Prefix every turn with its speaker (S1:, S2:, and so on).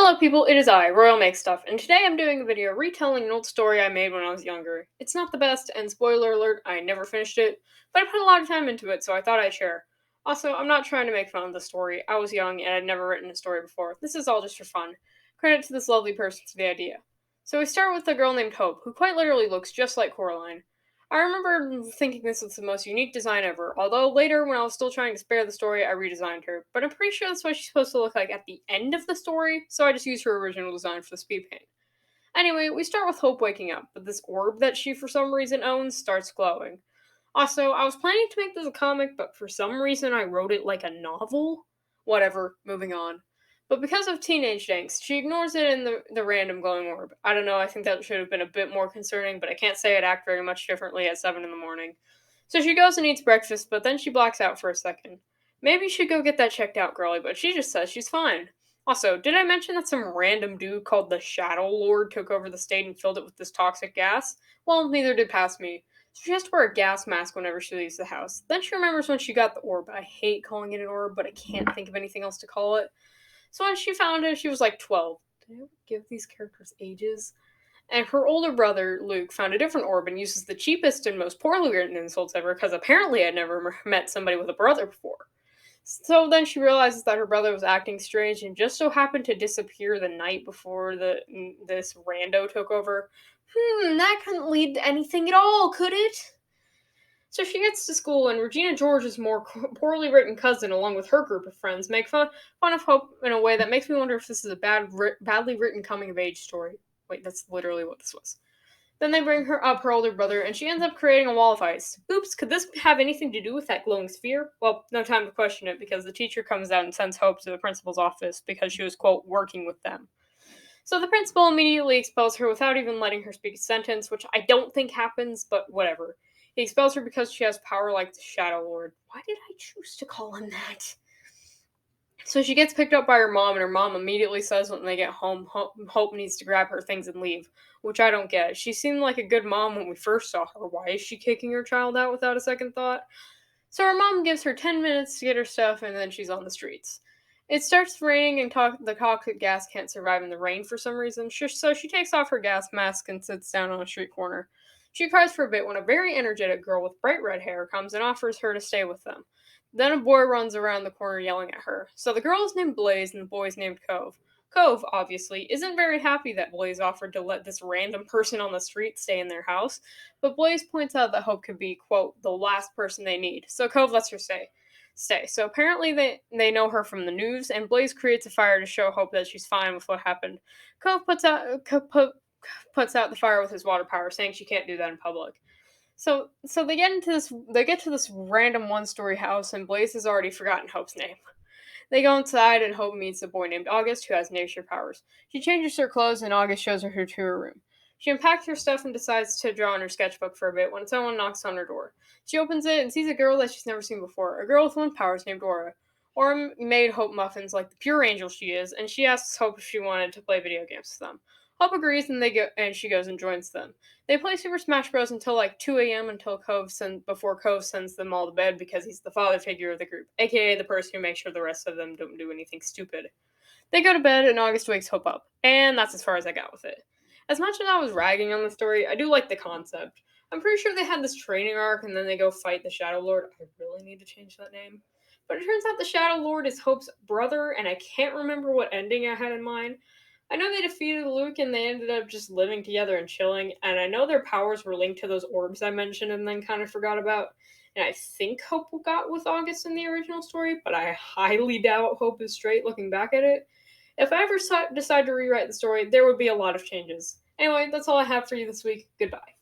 S1: Hello people, it is I, Royal Make Stuff, and today I'm doing a video retelling an old story I made when I was younger. It's not the best, and spoiler alert, I never finished it, but I put a lot of time into it, so I thought I'd share. Also, I'm not trying to make fun of the story. I was young and I'd never written a story before. This is all just for fun. Credit to this lovely person for the idea. So we start with a girl named Hope, who quite literally looks just like Coraline. I remember thinking this was the most unique design ever, although later, when I was still trying to spare the story, I redesigned her. But I'm pretty sure that's what she's supposed to look like at the end of the story, so I just used her original design for the speed paint. Anyway, we start with Hope waking up, but this orb that she for some reason owns starts glowing. Also, I was planning to make this a comic, but for some reason I wrote it like a novel. Whatever, moving on. But because of teenage angst, she ignores it in the random glowing orb. I don't know, I think that should have been a bit more concerning, but I can't say I'd act very much differently at 7 in the morning. So she goes and eats breakfast, but then she blacks out for a second. Maybe you should go get that checked out, girlie, but she just says she's fine. Also, did I mention that some random dude called the Shadow Lord took over the state and filled it with this toxic gas? Well, neither did past me. So she has to wear a gas mask whenever she leaves the house. Then she remembers when she got the orb. I hate calling it an orb, but I can't think of anything else to call it. So when she found it, she was like 12. Did I ever give these characters ages? And her older brother, Luke, found a different orb and uses the cheapest and most poorly written insults ever because apparently I'd never met somebody with a brother before. So then she realizes that her brother was acting strange and just so happened to disappear the night before this rando took over. That couldn't lead to anything at all, could it? So she gets to school, and Regina George's more poorly written cousin, along with her group of friends, make fun of Hope in a way that makes me wonder if this is a badly written coming of age story. Wait, that's literally what this was. Then they bring her older brother, and she ends up creating a wall of ice. Oops, could this have anything to do with that glowing sphere? Well, no time to question it, because the teacher comes out and sends Hope to the principal's office because she was, quote, working with them. So the principal immediately expels her without even letting her speak a sentence, which I don't think happens, but whatever. He expels her because she has power like the Shadow Lord. Why did I choose to call him that? So she gets picked up by her mom, and her mom immediately says when they get home, Hope needs to grab her things and leave, which I don't get. She seemed like a good mom when we first saw her. Why is she kicking her child out without a second thought? So her mom gives her 10 minutes to get her stuff, and then she's on the streets. It starts raining, and the toxic gas can't survive in the rain for some reason, so she takes off her gas mask and sits down on a street corner. She cries for a bit when a very energetic girl with bright red hair comes and offers her to stay with them. Then a boy runs around the corner yelling at her. So the girl is named Blaze and the boy is named Cove. Cove, obviously, isn't very happy that Blaze offered to let this random person on the street stay in their house, but Blaze points out that Hope could be, quote, the last person they need, so Cove lets her stay. So apparently they know her from the news, and Blaze creates a fire to show Hope that she's fine with what happened. Cove puts out the fire with his water power, saying she can't do that in public. So they get to this random one-story house, and Blaze has already forgotten Hope's name. They go inside, and Hope meets a boy named August who has nature powers. She changes her clothes, and August shows her to her room. She unpacks her stuff and decides to draw in her sketchbook for a bit when someone knocks on her door. She opens it and sees a girl that she's never seen before, a girl with wind powers named Aura. Aura made Hope muffins like the pure angel she is, and she asks Hope if she wanted to play video games with them. Hope agrees, and she goes and joins them. They play Super Smash Bros. Until like 2 a.m. before Cove sends them all to bed because he's the father figure of the group, aka the person who makes sure the rest of them don't do anything stupid. They go to bed, and August wakes Hope up, and that's as far as I got with it. As much as I was ragging on the story, I do like the concept. I'm pretty sure they had this training arc, and then they go fight the Shadow Lord. I really need to change that name. But it turns out the Shadow Lord is Hope's brother, and I can't remember what ending I had in mind. I know they defeated Luke and they ended up just living together and chilling, and I know their powers were linked to those orbs I mentioned and then kind of forgot about. And I think Hope got with August in the original story, but I highly doubt Hope is straight looking back at it. If I ever decide to rewrite the story, there would be a lot of changes. Anyway, that's all I have for you this week. Goodbye.